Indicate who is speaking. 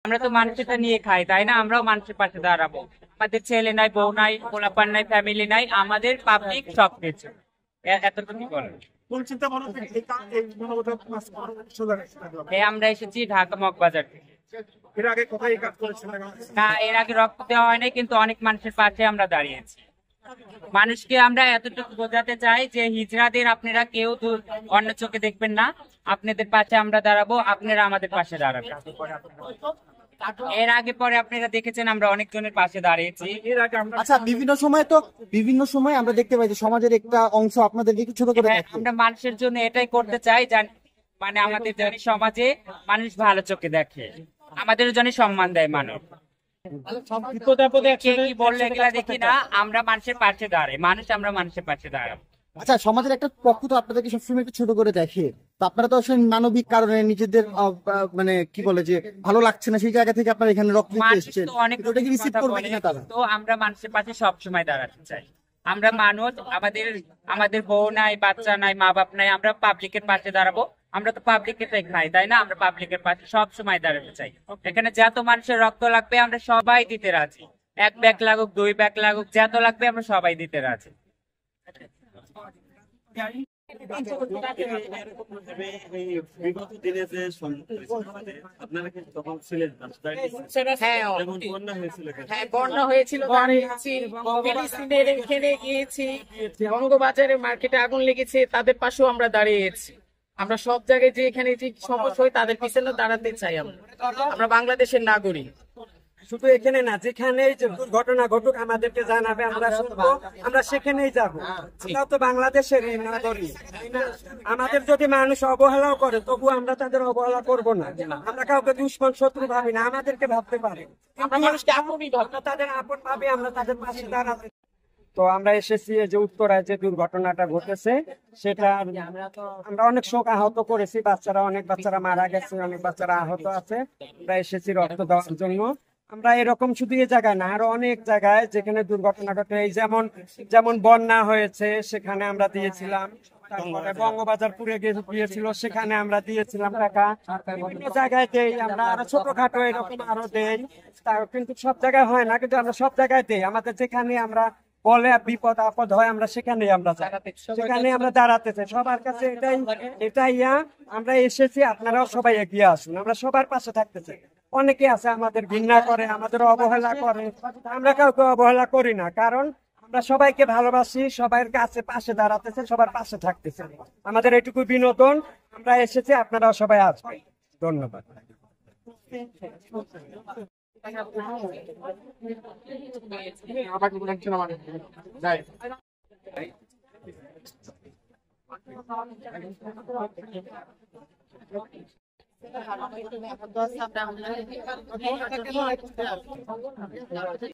Speaker 1: আমরা তো মানুষটা নিয়ে খাই, তাই না? আমরাও মানুষের পাশে দাঁড়াবো। আমাদের ছেলে নাই, বউ নাই, পোলাপান নাই, ফ্যামিলি নাই, আমাদের পাবলিক সবকিছু। এতটুকু বলেন।
Speaker 2: কোন চিন্তা ভাবনা থেকে এই মানবতা কাজ করার সুযোগ আছে?
Speaker 1: আমরা এসেছি ঢাকা মগবাজার থেকে।
Speaker 2: এর আগে কোথায় এই কাজ করেছিলেন?
Speaker 1: না, এর আগে রক্ত দেওয়া হয় নাই, কিন্তু অনেক মানুষের পাশে আমরা দাঁড়িয়েছি। মানুষকে আমরা এতটুকু বোঝাতে চাই যে হিজড়াদের আপনারা কেউ অন্য চোখে দেখবেন না, আপনাদের পাশে আমরা দাঁড়াবো, আপনারা আমাদের পাশে দাঁড়াবেন। এর আগে পরে আপনারা দেখেছেন আমরা অনেকজনের পাশে দাঁড়িয়েছি।
Speaker 2: এর আগে আমরা
Speaker 3: আচ্ছা, বিভিন্ন সময় আমরা দেখতে পাই যে সমাজের একটা অংশ আপনাদেরকে একটু ছোট করে
Speaker 1: হ্যাঁ,
Speaker 3: দেখে।
Speaker 1: আমরা মানুষের জন্য এটাই করতে চাই, মানে আমাদের যেন সমাজে মানুষ ভালো চোখে দেখে, আমাদের জন্য সম্মান দেয় মানুষ।
Speaker 2: বিপদ আপদে
Speaker 1: কে কি বললে এগুলা দেখি না, আমরা মানুষের পাশে দাঁড়াই, আমরা মানুষের পাশে দাঁড়াই।
Speaker 3: আচ্ছা, সমাজের একটা পক্ষ তো আপনাদেরকে সবসময় একটু ছোট করে দেখে, তো আপনারা তো আসলে মানবিক কারণে নিজেদের মানে কি বলে যে ভালো লাগছে না সেই জায়গা থেকে আপনারা এখানে রক্ত দিতে
Speaker 1: মানুষ
Speaker 3: এসেছেন,
Speaker 1: তো অনেক
Speaker 3: কিন্তু ওটাকে রিসিভ
Speaker 1: কথা
Speaker 3: করবে
Speaker 1: বলে,
Speaker 3: কিনা তারা?
Speaker 1: তো আমরা মানুষের পাশে সবসময় দাঁড়াতে চাই। আমরা মানুষ, আমাদের বউ নাই, বাচ্চা নাই, মা বাপ নাই, আমরা পাবলিকের পাশে দাঁড়াবো। আমরা তো পাবলিকের খাই, তাই না? আমরা পাবলিকের পাশে সব সময় দাঁড়াতে চাই। এখানে যত মানুষের রক্ত লাগবে আমরা সবাই দিতে রাজি। 1 ব্যাগ লাগুক, 2 ব্যাগ লাগুক, যত লাগবে আমরা সবাই দিতে রাজি।
Speaker 4: বিগত দিনে যে আপনারা কিন্তু তখন ছিলেন
Speaker 5: হ্যাঁ,
Speaker 4: যেমন বন্যা হয়েছিল
Speaker 5: হ্যাঁ, বন্যা হয়েছিল, দাঁড়িয়েছি, ফিলিস্তিনের এখানে গিয়েছি, বঙ্গবাজারে মার্কেটে আগুন লেগেছে, তাদের পাশেও আমরা দাঁড়িয়েছি। আমরা সব জায়গায় যে এখানে যে সমস্যা হয় তাদের পিছনে দাঁড়াতে চাই। আমরা বাংলাদেশের নাগরিক।
Speaker 6: শুধু এখানে না, যেখানে যে দুর্ঘটনা ঘটুক আমাদেরকে জানাবে, আমরা শুনবো, আমরা সেখানেই যাব। আমরাও তো বাংলাদেশের নাগরিক। আমাদের যদি মানুষ অবহেলাও করে তবু আমরা তাদের অবহেলা করব না। আমরা কাউকে দুশ্মন শত্রু ভাবি না, আমাদেরকে ভাবতে পারি।
Speaker 5: আমরা মানুষকে আপনই ভাবি।
Speaker 6: আমরা তাদের আপন ভাবি, আমরা তাদের পাশে দাঁড়াতে। তো আমরা এসেছি যে উত্তরায় যে দুর্ঘটনাটা ঘটেছে সেটা আমরা অনেক শোক আহত করেছি। অনেক বাচ্চারা মারা গেছে, অনেক বাচ্চারা আহত আছে। আমরা এসেছি রক্ত দেওয়ার জন্য। আমরা এরকম শুধু এই জায়গায় না, আরো অনেক জায়গায় যেখানে দুর্ঘটনা ঘটে, এই যেমন বন্যা হয়েছে সেখানে আমরা দিয়েছিলাম, তারপরে বঙ্গবাজার পুড়ে গিয়েছিল সেখানে আমরা দিয়েছিলাম টাকা। বিভিন্ন জায়গায় দেই আমরা, আরো ছোটখাটো এরকম আরো দেই, কিন্তু সব জায়গায় হয় না, কিন্তু আমরা সব জায়গায় দেই। আমাদের যেখানে আমরা বলে বিপদ আপদ হয় আমরা সেখানেই আমরা যাই, সেখানে আমরা দাঁড়াতে চাই সবার কাছে। এটাই আমরা এসেছি, আপনারাও সবাই এগিয়ে আসুন, আমরা সবার পাশে থাকতে চাই। অনেকে আছে আমাদের ঘৃণা করে, আমাদের অবহেলা করে, আমরা কাউকে অবহেলা করি না, কারণ আমরা সবাইকে ভালোবাসি, সবার কাছে পাশে দাঁড়াতে চাই, সবার পাশে থাকতে চাই। আমাদের এটুকু বিনোদন, আমরা এসেছি, আপনারাও সবাই আসবেন। ধন্যবাদ।
Speaker 5: আমরা